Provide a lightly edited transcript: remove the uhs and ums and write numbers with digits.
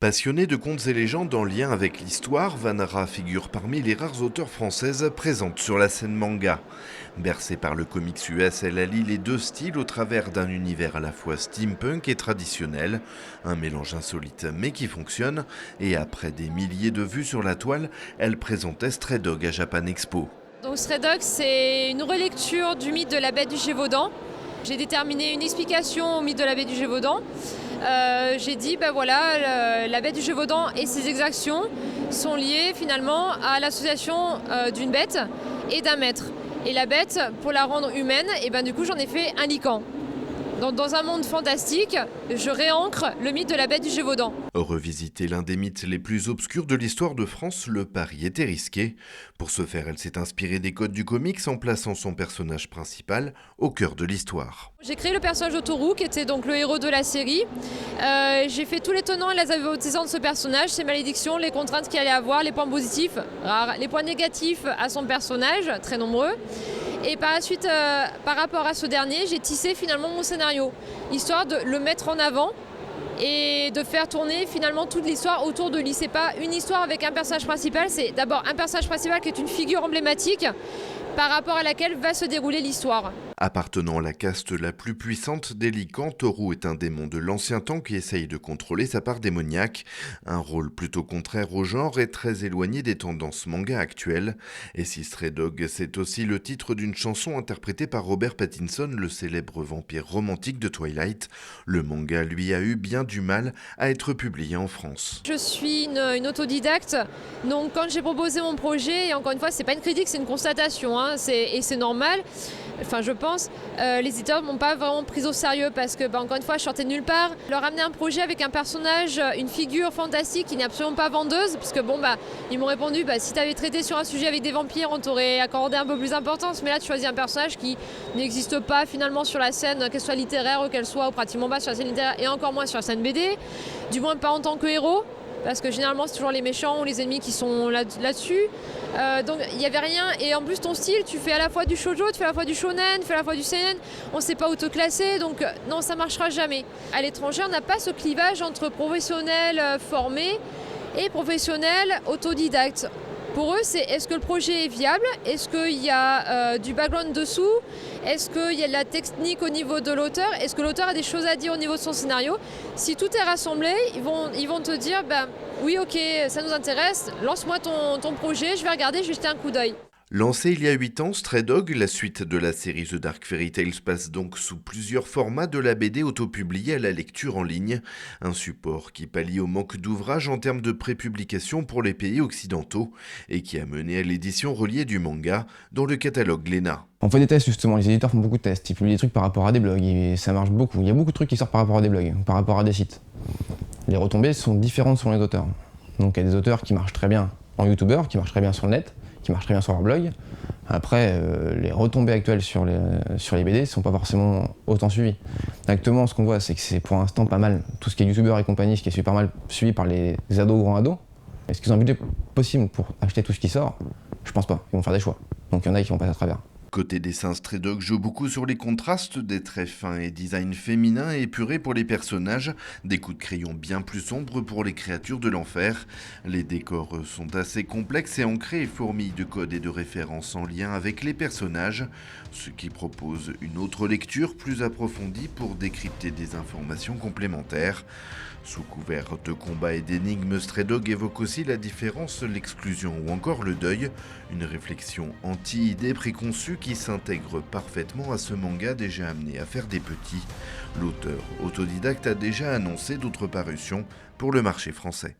Passionnée de contes et légendes en lien avec l'histoire, Vanara figure parmi les rares auteurs françaises présentes sur la scène manga. Bercée par le comics US, elle allie les deux styles au travers d'un univers à la fois steampunk et traditionnel, un mélange insolite mais qui fonctionne, et après des milliers de vues sur la toile, elle présentait Stray Dog à Japan Expo. Donc Stray Dog, c'est une relecture du mythe de la bête du Gévaudan. J'ai déterminé une explication au mythe de la bête du Gévaudan. J'ai dit, la bête du Gévaudan et ses exactions sont liées finalement à l'association d'une bête et d'un maître. Et la bête, pour la rendre humaine, du coup j'en ai fait un lycan. Donc, dans un monde fantastique, je réancre le mythe de la bête du Gévaudan. Revisiter l'un des mythes les plus obscurs de l'histoire de France, le pari était risqué. Pour ce faire, elle s'est inspirée des codes du comics en plaçant son personnage principal au cœur de l'histoire. J'ai créé le personnage de Toru, qui était donc le héros de la série. J'ai fait tous les tenants et les aboutissants de ce personnage, ses malédictions, les contraintes qu'il allait avoir, les points positifs, rares, les points négatifs à son personnage, très nombreux. Et par la suite, par rapport à ce dernier, j'ai tissé finalement mon scénario, histoire de le mettre en avant et de faire tourner finalement toute l'histoire autour de lui. C'est pas une histoire avec un personnage principal, c'est d'abord un personnage principal qui est une figure emblématique par rapport à laquelle va se dérouler l'histoire. Appartenant à la caste la plus puissante des Lycans, Toru est un démon de l'ancien temps qui essaye de contrôler sa part démoniaque. Un rôle plutôt contraire au genre et très éloigné des tendances manga actuelles. Et si Stray Dog, c'est aussi le titre d'une chanson interprétée par Robert Pattinson, le célèbre vampire romantique de Twilight, le manga lui a eu bien du mal à être publié en France. Je suis une autodidacte, donc quand j'ai proposé mon projet, et encore une fois c'est pas une critique, c'est une constatation, et c'est normal. Enfin, je pense, les éditeurs ne m'ont pas vraiment pris au sérieux parce que, encore une fois, je sortais de nulle part. Leur amener un projet avec un personnage, une figure fantastique qui n'est absolument pas vendeuse, puisque ils m'ont répondu, si tu avais traité sur un sujet avec des vampires, on t'aurait accordé un peu plus d'importance. Mais là, tu choisis un personnage qui n'existe pas finalement sur la scène, qu'elle soit littéraire ou qu'elle soit ou pratiquement pas sur la scène littéraire, et encore moins sur la scène BD, du moins pas en tant que héros. Parce que généralement c'est toujours les méchants ou les ennemis qui sont là-dessus. Donc il n'y avait rien. Et en plus ton style, tu fais à la fois du shoujo, tu fais à la fois du shonen, tu fais à la fois du seinen. On ne sait pas où te classer, donc non, ça ne marchera jamais. À l'étranger, on n'a pas ce clivage entre professionnels formés et professionnels autodidactes. Pour eux, c'est est-ce que le projet est viable? Est-ce qu'il y a du background dessous? Est-ce qu'il y a de la technique au niveau de l'auteur? Est-ce que l'auteur a des choses à dire au niveau de son scénario? Si tout est rassemblé, ils vont te dire oui, ok, ça nous intéresse, lance-moi ton projet, je vais regarder, je vais jeter un coup d'œil. Lancé il y a 8 ans, Stray Dog, la suite de la série The Dark Fairy Tales, passe donc sous plusieurs formats de la BD autopubliée à la lecture en ligne. Un support qui pallie au manque d'ouvrages en termes de prépublication pour les pays occidentaux et qui a mené à l'édition reliée du manga dans le catalogue Glénat. On fait des tests justement, les éditeurs font beaucoup de tests, ils publient des trucs par rapport à des blogs et ça marche beaucoup. Il y a beaucoup de trucs qui sortent par rapport à des blogs, par rapport à des sites. Les retombées sont différentes selon les auteurs. Donc il y a des auteurs qui marchent très bien en youtubeur, qui marchent très bien sur le net, qui marchent très bien sur leur blog. Après, les retombées actuelles sur les BD ne sont pas forcément autant suivies. Actuellement, ce qu'on voit, c'est que c'est pour l'instant pas mal. Tout ce qui est youtubeur et compagnie, ce qui est super mal suivi par les ados ou grands ados. Est-ce qu'ils ont un budget possible pour acheter tout ce qui sort? Je pense pas. Ils vont faire des choix. Donc il y en a qui vont passer à travers. Côté dessin, Stray Dog joue beaucoup sur les contrastes, des traits fins et design féminin et épuré pour les personnages, des coups de crayon bien plus sombres pour les créatures de l'enfer. Les décors sont assez complexes et ancrés et fourmillent de codes et de références en lien avec les personnages, ce qui propose une autre lecture plus approfondie pour décrypter des informations complémentaires. Sous couvert de combats et d'énigmes, Stray Dog évoque aussi la différence, l'exclusion ou encore le deuil, une réflexion anti-idées préconçues qui s'intègre parfaitement à ce manga déjà amené à faire des petits. L'auteur autodidacte a déjà annoncé d'autres parutions pour le marché français.